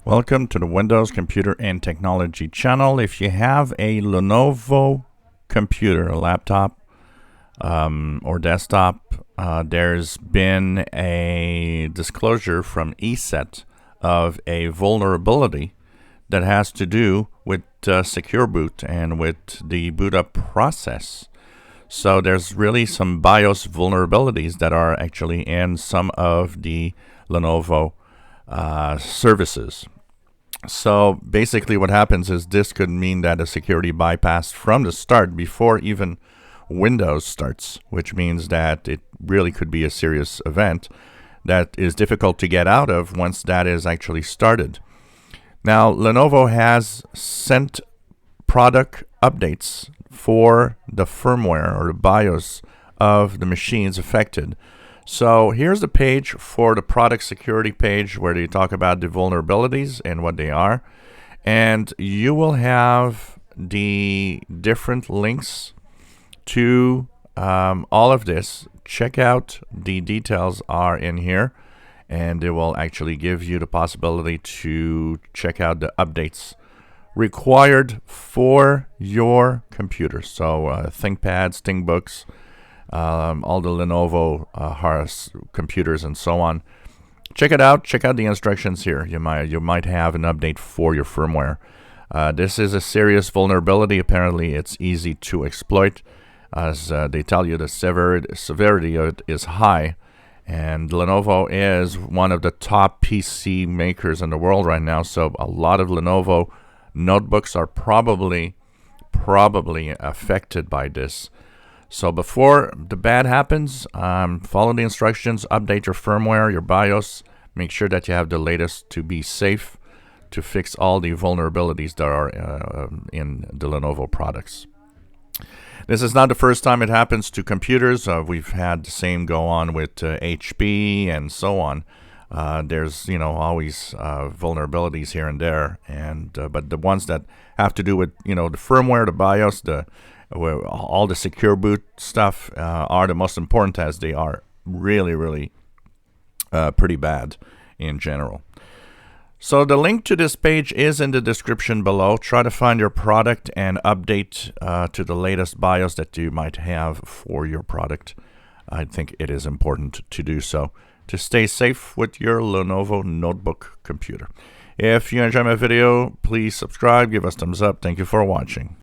Welcome to the Windows Computer and Technology channel. If you have a Lenovo computer, a laptop or desktop, there's been a disclosure from ESET of a vulnerability that has to do with secure boot and with the boot up process. So there's really some BIOS vulnerabilities that are actually in some of the Lenovo services. So basically what happens is this could mean that a security bypass from the start before even Windows starts, which means that it really could be a serious event that is difficult to get out of once that is actually started. Now, Lenovo has sent product updates for the firmware or the BIOS of the machines affected. So here's the page for the product security page where they talk about the vulnerabilities and what they are. And you will have the different links to all of this. Check out the details are in here, and it will actually give you the possibility to check out the updates required for your computer. So ThinkPads, ThinkBooks, all the Lenovo computers and so on. Check it out. Check out the instructions here. You might have an update for your firmware. This is a serious vulnerability. Apparently, it's easy to exploit, as they tell you the severity of it is high. And Lenovo is one of the top PC makers in the world right now. So a lot of Lenovo notebooks are probably affected by this. So before the bad happens, follow the instructions, update your firmware, your BIOS, make sure that you have the latest to be safe to fix all the vulnerabilities that are in the Lenovo products. This is not the first time it happens to computers. We've had the same go on with HP and so on. There's always vulnerabilities here and there, and but the ones that have to do with the firmware, the BIOS, all the secure boot stuff are the most important, as they are really pretty bad in general. So the link to this page is in the description below. Try to find your product and update to the latest BIOS that you might have for your product. I think it is important to do so to stay safe with your Lenovo notebook computer. If you enjoyed my video, please subscribe, give us a thumbs up. Thank you for watching.